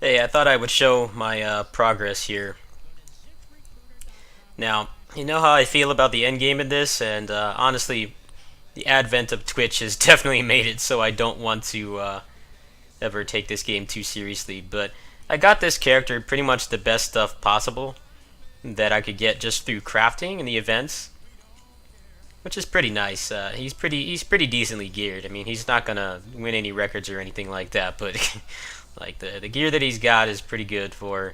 Hey, I thought I would show my progress here. Now, you know how I feel about the end game in this, and honestly, the advent of Twitch has definitely made it so I don't want to ever take this game too seriously. But I got this character pretty much the best stuff possible that I could get just through crafting and the events, which is pretty nice. He's pretty decently geared. I mean, he's not gonna win any records or anything like that, but like the gear that he's got is pretty good for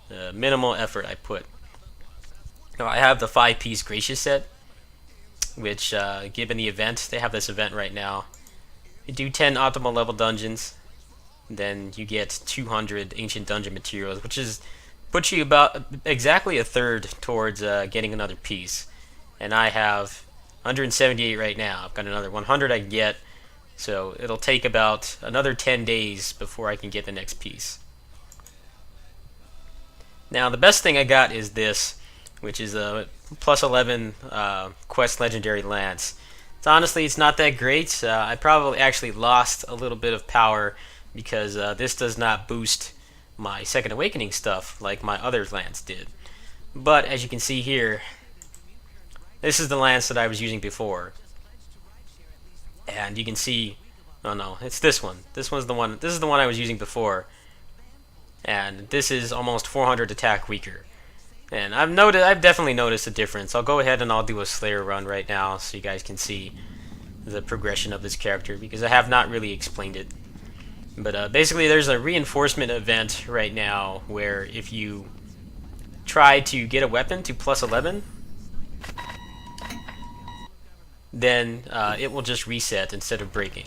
the minimal effort I put. Now, I have the 5-piece Gracious set, which, given the event, they have this event right now. You do 10 optimal level dungeons, then you get 200 ancient dungeon materials, which is puts you about exactly a third towards getting another piece. And I have 178 right now. I've got another 100 I can get, so it'll take about another 10 days before I can get the next piece. Now, the best thing I got is this, which is a plus 11 quest legendary lance. It's not that great. I probably actually lost a little bit of power because this does not boost my second awakening stuff like my other lance did. But as you can see here, this is the lance that I was using before, and you can see, oh no, it's this one. This one's the one. This is the one I was using before, and this is almost 400 attack weaker. And I've definitely noticed a difference. I'll go ahead and I'll do a Slayer run right now so you guys can see the progression of this character, because I have not really explained it. But basically there's a reinforcement event right now where if you try to get a weapon to plus 11, then it will just reset instead of breaking.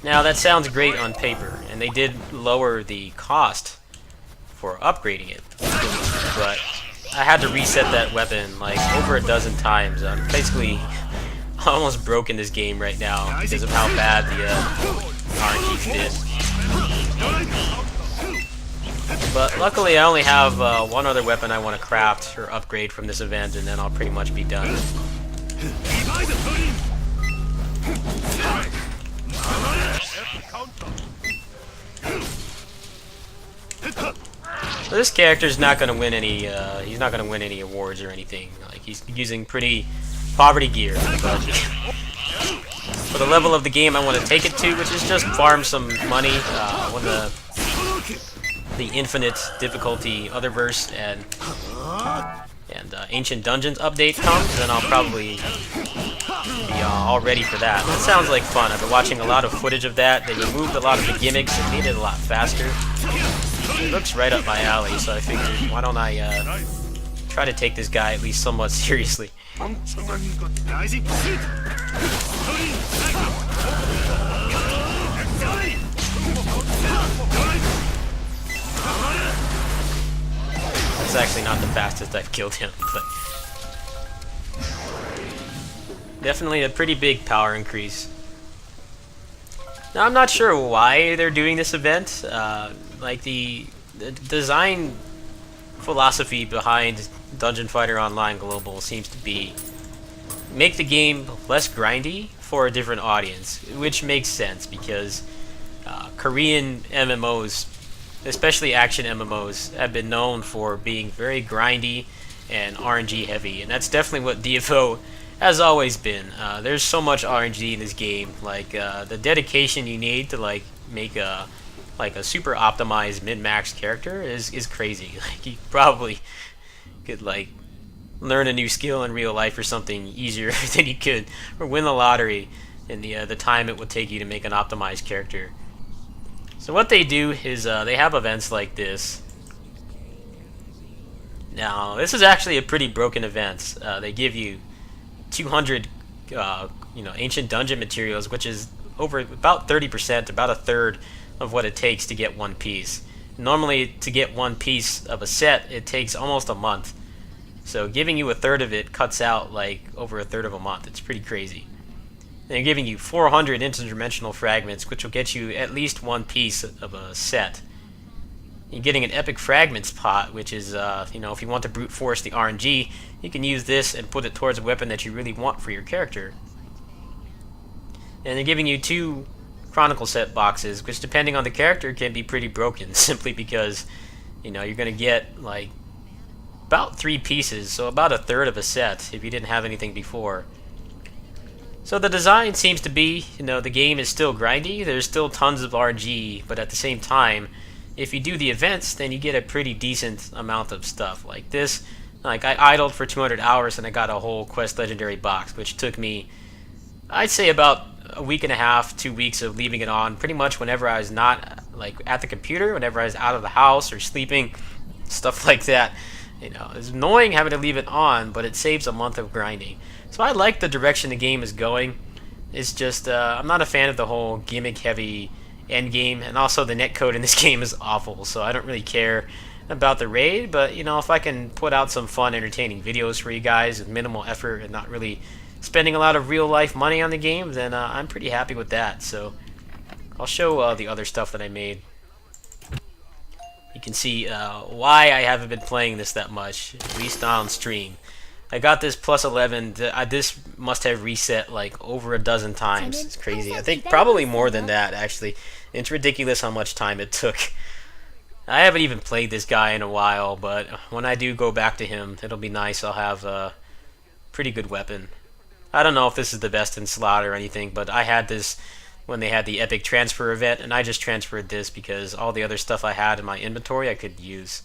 Now that sounds great on paper, and they did lower the cost for upgrading it, but I had to reset that weapon like over a dozen times. I'm basically almost broken this game right now because of how bad the RNG did. But luckily I only have one other weapon I want to craft or upgrade from this event, and then I'll pretty much be done. So this character's not going to win any. He's not going to win any awards or anything. Like, he's using pretty poverty gear, but for the level of the game I want to take it to, which is just farm some money when the infinite difficulty Otherverse and Ancient Dungeons update comes, then I'll probably be all ready for that. That sounds like fun. I've been watching a lot of footage of that. They removed a lot of the gimmicks and made it a lot faster. It looks right up my alley, so I figured, why don't I try to take this guy at least somewhat seriously. That's actually not the fastest I've killed him, but definitely a pretty big power increase. Now, I'm not sure why they're doing this event. Like the design philosophy behind Dungeon Fighter Online Global seems to be make the game less grindy for a different audience, which makes sense because Korean MMOs, especially action MMOs, have been known for being very grindy and RNG heavy, and that's definitely what DFO has always been. There's so much RNG in this game. Like the dedication you need to like make a super optimized min-max character is crazy. Like, you probably could like learn a new skill in real life or something easier than you could, or win the lottery in the time it would take you to make an optimized character. So what they do is they have events like this. Now, this is actually a pretty broken event. They give you 200 ancient dungeon materials, which is over about 30%, about a third of what it takes to get one piece. Normally, to get one piece of a set, it takes almost a month. So giving you a third of it cuts out like over a third of a month. It's pretty crazy. They're giving you 400 interdimensional fragments, which will get you at least one piece of a set. You're getting an epic fragments pot, which is, if you want to brute force the RNG, you can use this and put it towards a weapon that you really want for your character. And they're giving you 2 Chronicle set boxes, which depending on the character can be pretty broken, simply because you're gonna get like about 3 pieces, so about a third of a set if you didn't have anything before. So the design seems to be, the game is still grindy, there's still tons of RNG, but at the same time, if you do the events, then you get a pretty decent amount of stuff. Like this, like I idled for 200 hours and I got a whole Quest Legendary box, which took me, I'd say about a week and a half, 2 weeks of leaving it on, pretty much whenever I was not like at the computer, whenever I was out of the house or sleeping, stuff like that. It's annoying having to leave it on, but it saves a month of grinding. So I like the direction the game is going. It's just, I'm not a fan of the whole gimmick-heavy end game, and also the netcode in this game is awful, so I don't really care about the raid, but, if I can put out some fun, entertaining videos for you guys with minimal effort and not really spending a lot of real-life money on the game, then I'm pretty happy with that. So I'll show the other stuff that I made. You can see why I haven't been playing this that much, at least on stream. I got this plus 11. This must have reset like over a dozen times. It's crazy. I think probably more than that, actually. It's ridiculous how much time it took. I haven't even played this guy in a while, but when I do go back to him, it'll be nice. I'll have a pretty good weapon. I don't know if this is the best in slot or anything, but I had this when they had the epic transfer event, and I just transferred this because all the other stuff I had in my inventory I could use.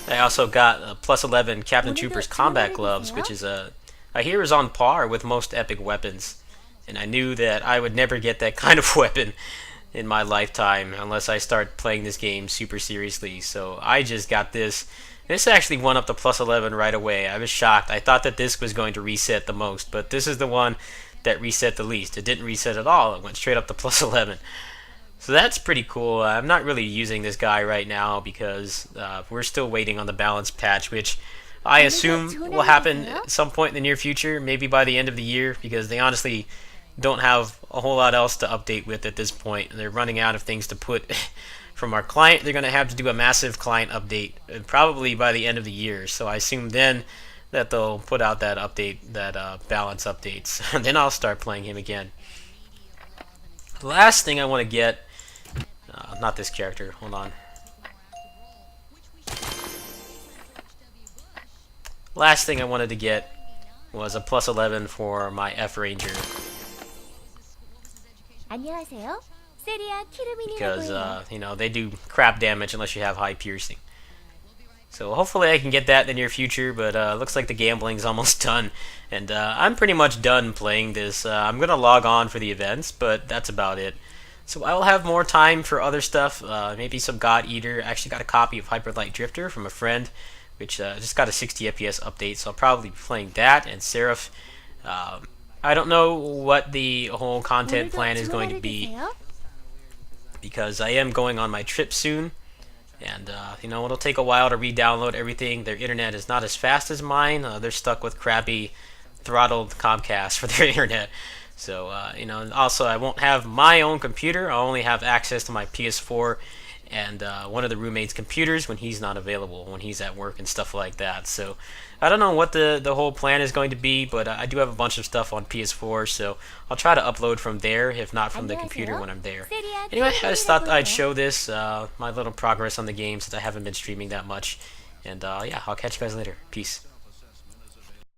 I also got a plus 11 Captain Trooper's combat gloves, which is I hear is on par with most epic weapons. And I knew that I would never get that kind of weapon in my lifetime unless I start playing this game super seriously. So I just got this. This actually went up to plus 11 right away. I was shocked. I thought that this was going to reset the most, but this is the one that reset the least. It didn't reset at all. It went straight up to plus 11. So that's pretty cool. I'm not really using this guy right now because we're still waiting on the balance patch, which I assume will happen at some point in the near future, maybe by the end of the year, because they honestly don't have a whole lot else to update with at this point. They're running out of things to put from our client. They're going to have to do a massive client update, probably by the end of the year. So I assume then that they'll put out that update, that balance updates, and then I'll start playing him again. The last thing I want to get, not this character, hold on. Last thing I wanted to get was a plus 11 for my F Ranger. Because, they do crap damage unless you have high piercing. So hopefully I can get that in the near future, but looks like the gambling's almost done. And I'm pretty much done playing this. I'm going to log on for the events, but that's about it. So I will have more time for other stuff, maybe some God Eater. I actually got a copy of Hyper Light Drifter from a friend, which just got a 60 FPS update, so I'll probably be playing that, and Seraph. I don't know what the whole content plan is going to be, because I am going on my trip soon, and it'll take a while to re-download everything. Their internet is not as fast as mine. They're stuck with crappy throttled Comcast for their internet. So, also I won't have my own computer. I'll only have access to my PS4 and one of the roommate's computers when he's not available, when he's at work and stuff like that. So, I don't know what the whole plan is going to be, but I do have a bunch of stuff on PS4, so I'll try to upload from there, if not from the computer when I'm there. Anyway, I just thought I'd show this, my little progress on the game, since I haven't been streaming that much. And yeah, I'll catch you guys later. Peace.